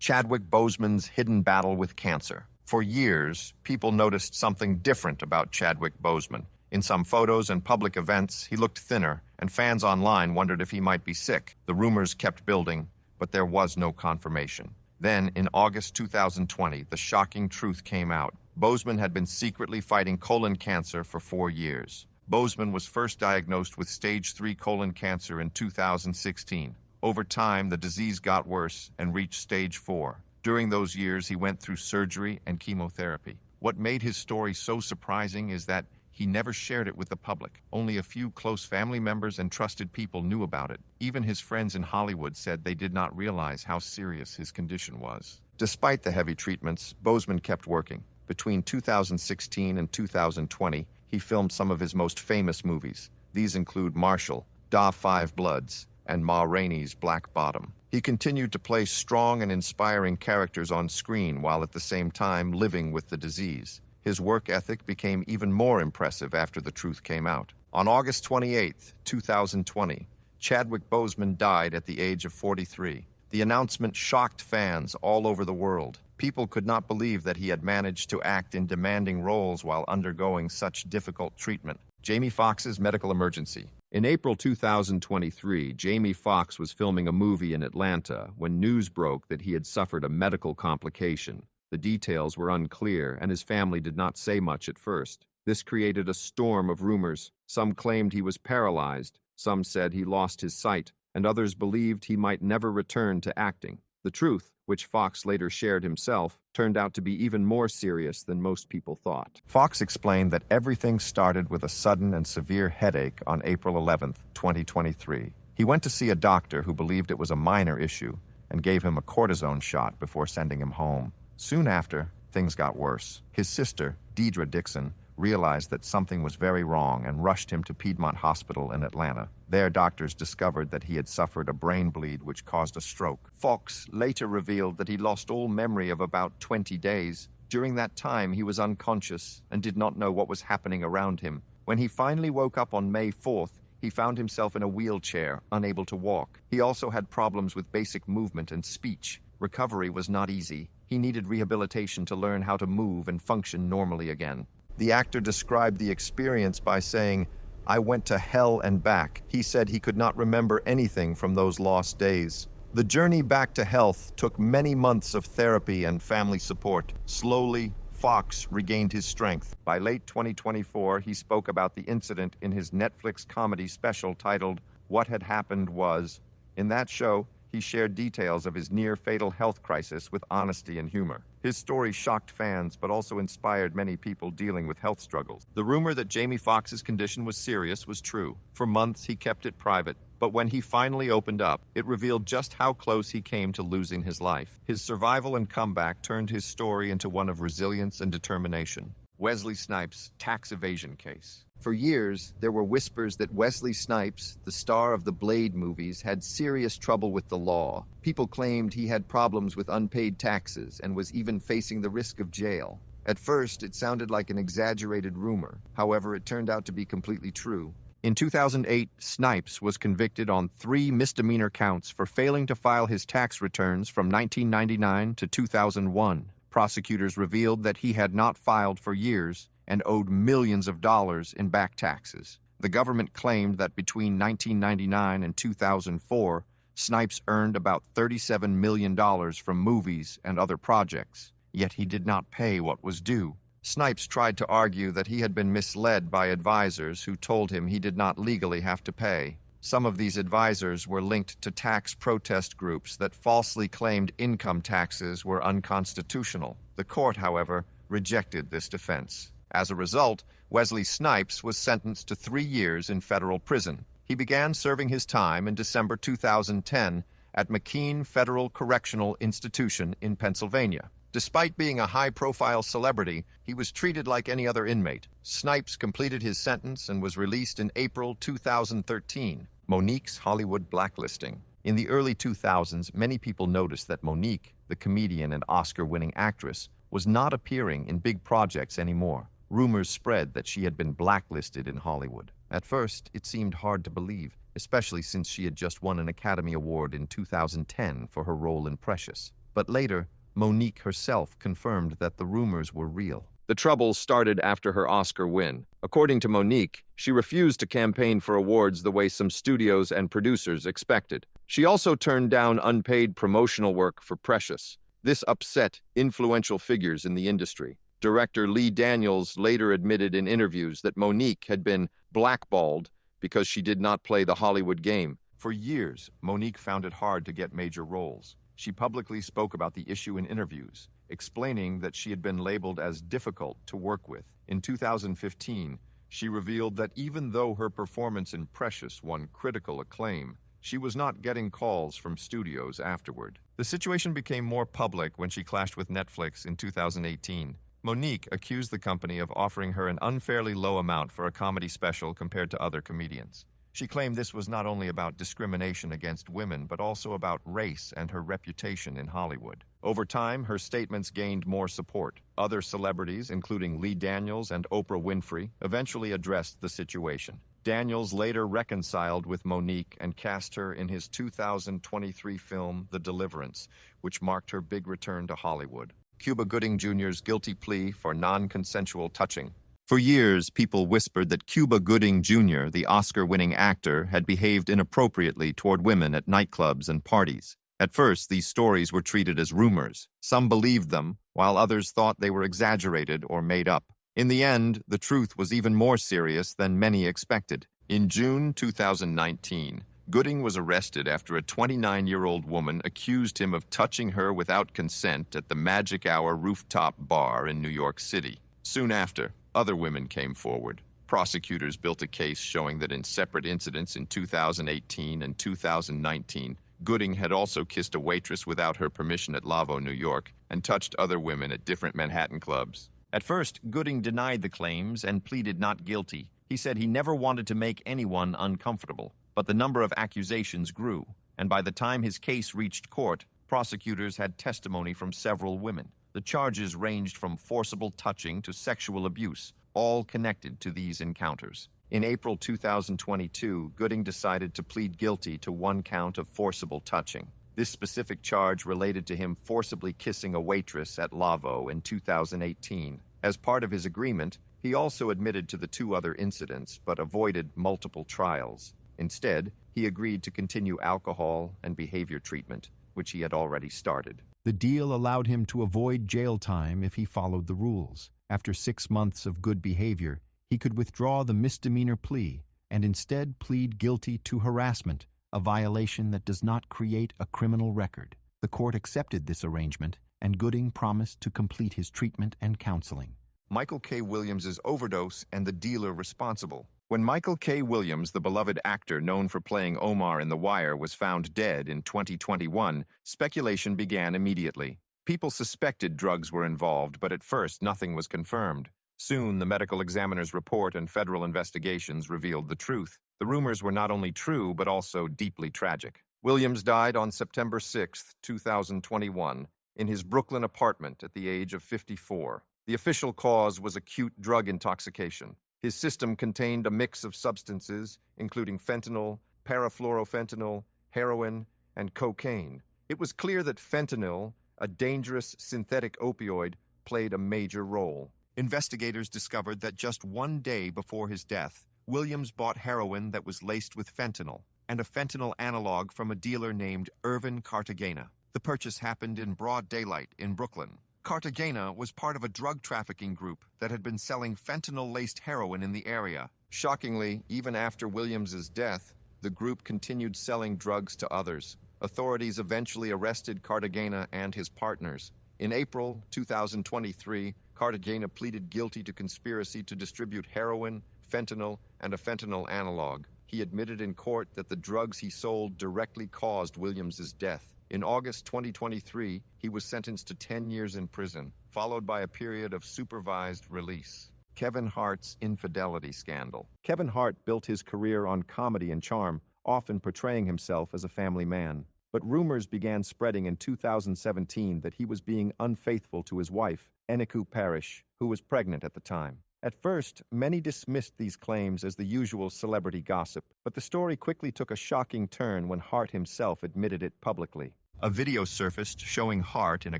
Chadwick Boseman's hidden battle with cancer. For years, people noticed something different about Chadwick Boseman. In some photos and public events, he looked thinner, and fans online wondered if he might be sick. The rumors kept building, but there was no confirmation. Then, in August 2020, the shocking truth came out. Boseman had been secretly fighting colon cancer for 4 years. Boseman was first diagnosed with stage 3 colon cancer in 2016. Over time, the disease got worse and reached stage 4. During those years, he went through surgery and chemotherapy. What made his story so surprising is that he never shared it with the public. Only a few close family members and trusted people knew about it. Even his friends in Hollywood said they did not realize how serious his condition was. Despite the heavy treatments, Boseman kept working. Between 2016 and 2020, he filmed some of his most famous movies. These include Marshall, Da 5 Bloods, and Ma Rainey's Black Bottom. He continued to play strong and inspiring characters on screen while at the same time living with the disease. His work ethic became even more impressive after the truth came out. On August 28, 2020, Chadwick Boseman died at the age of 43. The announcement shocked fans all over the world. People could not believe that he had managed to act in demanding roles while undergoing such difficult treatment. Jamie Foxx's medical emergency. In April 2023, Jamie Foxx was filming a movie in Atlanta when news broke that he had suffered a medical complication. The details were unclear, and his family did not say much at first. This created a storm of rumors. Some claimed he was paralyzed, some said he lost his sight, and others believed he might never return to acting. The truth, which Foxx later shared himself, turned out to be even more serious than most people thought. Foxx explained that everything started with a sudden and severe headache on April 11, 2023. He went to see a doctor who believed it was a minor issue and gave him a cortisone shot before sending him home. Soon after, things got worse. His sister, Deidre Dixon, realized that something was very wrong and rushed him to Piedmont Hospital in Atlanta. There, doctors discovered that he had suffered a brain bleed which caused a stroke. Foxx later revealed that he lost all memory of about 20 days. During that time, he was unconscious and did not know what was happening around him. When he finally woke up on May 4th, he found himself in a wheelchair, unable to walk. He also had problems with basic movement and speech. Recovery was not easy. He needed rehabilitation to learn how to move and function normally again. The actor described the experience by saying, "I went to hell and back." He said he could not remember anything from those lost days. The journey back to health took many months of therapy and family support. Slowly, Foxx regained his strength. By late 2024, he spoke about the incident in his Netflix comedy special titled What Had Happened Was. In that show, he shared details of his near-fatal health crisis with honesty and humor. His story shocked fans, but also inspired many people dealing with health struggles. The rumor that Jamie Foxx's condition was serious was true. For months, he kept it private. But when he finally opened up, it revealed just how close he came to losing his life. His survival and comeback turned his story into one of resilience and determination. Wesley Snipes' tax evasion case. For years, there were whispers that Wesley Snipes, the star of the Blade movies, had serious trouble with the law. People claimed he had problems with unpaid taxes and was even facing the risk of jail. At first, it sounded like an exaggerated rumor. However, it turned out to be completely true. In 2008, Snipes was convicted on 3 misdemeanor counts for failing to file his tax returns from 1999 to 2001. Prosecutors revealed that he had not filed for years and owed millions of dollars in back taxes. The government claimed that between 1999 and 2004, Snipes earned about $37 million from movies and other projects, yet he did not pay what was due. Snipes tried to argue that he had been misled by advisors who told him he did not legally have to pay. Some of these advisors were linked to tax protest groups that falsely claimed income taxes were unconstitutional. The court, however, rejected this defense. As a result, Wesley Snipes was sentenced to 3 years in federal prison. He began serving his time in December 2010 at McKean Federal Correctional Institution in Pennsylvania. Despite being a high-profile celebrity, he was treated like any other inmate. Snipes completed his sentence and was released in April 2013. Mo'Nique's Hollywood blacklisting. In the early 2000s, many people noticed that Mo'Nique, the comedian and Oscar-winning actress, was not appearing in big projects anymore. Rumors spread that she had been blacklisted in Hollywood. At first, it seemed hard to believe, especially since she had just won an Academy Award in 2010 for her role in Precious. But later, Monique herself confirmed that the rumors were real. The trouble started after her Oscar win. According to Monique, she refused to campaign for awards the way some studios and producers expected. She also turned down unpaid promotional work for Precious. This upset influential figures in the industry. Director Lee Daniels later admitted in interviews that Monique had been blackballed because she did not play the Hollywood game. For years, Monique found it hard to get major roles. She publicly spoke about the issue in interviews, explaining that she had been labeled as difficult to work with. In 2015, she revealed that even though her performance in Precious won critical acclaim, she was not getting calls from studios afterward. The situation became more public when she clashed with Netflix in 2018. Monique accused the company of offering her an unfairly low amount for a comedy special compared to other comedians. She claimed this was not only about discrimination against women, but also about race and her reputation in Hollywood. Over time, her statements gained more support. Other celebrities, including Lee Daniels and Oprah Winfrey, eventually addressed the situation. Daniels later reconciled with Monique and cast her in his 2023 film, The Deliverance, which marked her big return to Hollywood. Cuba Gooding Jr.'s guilty plea for non-consensual touching. For years, people whispered that Cuba Gooding Jr., the Oscar-winning actor, had behaved inappropriately toward women at nightclubs and parties. At first, these stories were treated as rumors. Some believed them, while others thought they were exaggerated or made up. In the end, the truth was even more serious than many expected. In June 2019, Gooding was arrested after a 29-year-old woman accused him of touching her without consent at the Magic Hour rooftop bar in New York City. Soon after, other women came forward. Prosecutors built a case showing that in separate incidents in 2018 and 2019, Gooding had also kissed a waitress without her permission at Lavo, New York, and touched other women at different Manhattan clubs. At first, Gooding denied the claims and pleaded not guilty. He said he never wanted to make anyone uncomfortable. But the number of accusations grew, and by the time his case reached court, prosecutors had testimony from several women. The charges ranged from forcible touching to sexual abuse, all connected to these encounters. In April 2022, Gooding decided to plead guilty to one count of forcible touching. This specific charge related to him forcibly kissing a waitress at Lavo in 2018. As part of his agreement, he also admitted to the two other incidents but avoided multiple trials. Instead, he agreed to continue alcohol and behavior treatment, which he had already started. The deal allowed him to avoid jail time if he followed the rules. After 6 months of good behavior, he could withdraw the misdemeanor plea and instead plead guilty to harassment, a violation that does not create a criminal record. The court accepted this arrangement, and Gooding promised to complete his treatment and counseling. Michael K. Williams' overdose and the dealer responsible. When Michael K. Williams, the beloved actor known for playing Omar in The Wire, was found dead in 2021, speculation began immediately. People suspected drugs were involved, but at first nothing was confirmed. Soon, the medical examiner's report and federal investigations revealed the truth. The rumors were not only true, but also deeply tragic. Williams died on September 6, 2021, in his Brooklyn apartment at the age of 54. The official cause was acute drug intoxication. His system contained a mix of substances, including fentanyl, parafluorofentanyl, heroin, and cocaine. It was clear that fentanyl, a dangerous synthetic opioid, played a major role. Investigators discovered that just 1 day before his death, Williams bought heroin that was laced with fentanyl, and a fentanyl analog from a dealer named Irvin Cartagena. The purchase happened in broad daylight in Brooklyn. Cartagena was part of a drug trafficking group that had been selling fentanyl-laced heroin in the area. Shockingly, even after Williams's death, the group continued selling drugs to others. Authorities eventually arrested Cartagena and his partners. In April 2023, Cartagena pleaded guilty to conspiracy to distribute heroin, fentanyl, and a fentanyl analog. He admitted in court that the drugs he sold directly caused Williams's death. In August 2023, he was sentenced to 10 years in prison, followed by a period of supervised release. Kevin Hart's infidelity scandal. Kevin Hart built his career on comedy and charm, often portraying himself as a family man. But rumors began spreading in 2017 that he was being unfaithful to his wife, Eniku Parrish, who was pregnant at the time. At first, many dismissed these claims as the usual celebrity gossip, but the story quickly took a shocking turn when Hart himself admitted it publicly. A video surfaced showing Hart in a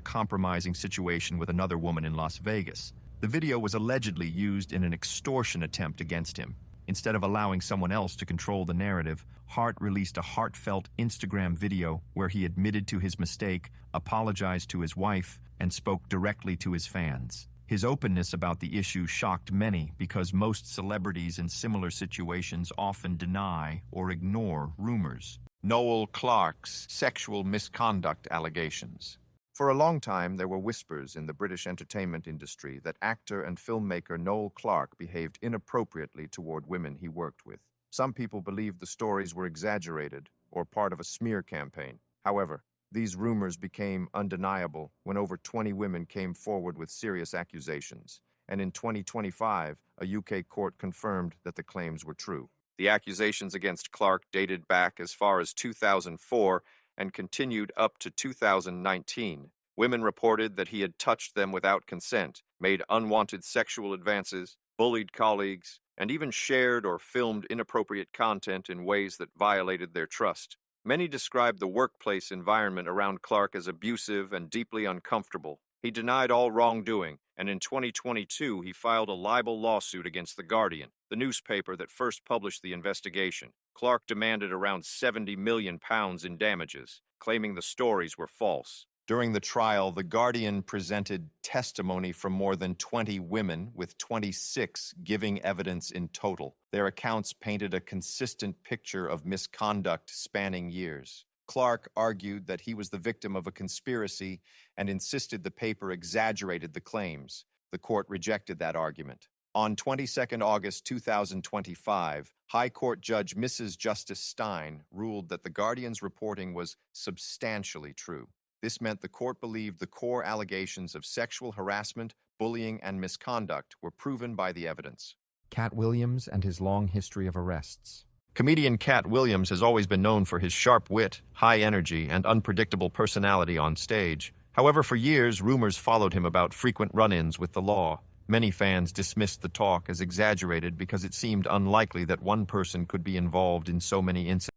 compromising situation with another woman in Las Vegas. The video was allegedly used in an extortion attempt against him. Instead of allowing someone else to control the narrative, Hart released a heartfelt Instagram video where he admitted to his mistake, apologized to his wife, and spoke directly to his fans. His openness about the issue shocked many because most celebrities in similar situations often deny or ignore rumors. Noel Clarke's sexual misconduct allegations. For a long time, there were whispers in the British entertainment industry that actor and filmmaker Noel Clarke behaved inappropriately toward women he worked with. Some people believed the stories were exaggerated or part of a smear campaign. However, these rumors became undeniable when over 20 women came forward with serious accusations, and in 2025, a UK court confirmed that the claims were true. The accusations against Clarke dated back as far as 2004 and continued up to 2019. Women reported that he had touched them without consent, made unwanted sexual advances, bullied colleagues, and even shared or filmed inappropriate content in ways that violated their trust. Many described the workplace environment around Clarke as abusive and deeply uncomfortable. He denied all wrongdoing, and in 2022 he filed a libel lawsuit against The Guardian, the newspaper that first published the investigation. Clarke demanded around £70 million in damages, claiming the stories were false. During the trial, The Guardian presented testimony from more than 20 women, with 26 giving evidence in total. Their accounts painted a consistent picture of misconduct spanning years. Clarke argued that he was the victim of a conspiracy and insisted the paper exaggerated the claims. The court rejected that argument. On 22 August 2025, High Court Judge Mrs. Justice Stein ruled that The Guardian's reporting was substantially true. This meant the court believed the core allegations of sexual harassment, bullying, and misconduct were proven by the evidence. Katt Williams and his long history of arrests. Comedian Katt Williams has always been known for his sharp wit, high energy, and unpredictable personality on stage. However, for years, rumors followed him about frequent run-ins with the law. Many fans dismissed the talk as exaggerated because it seemed unlikely that one person could be involved in so many incidents.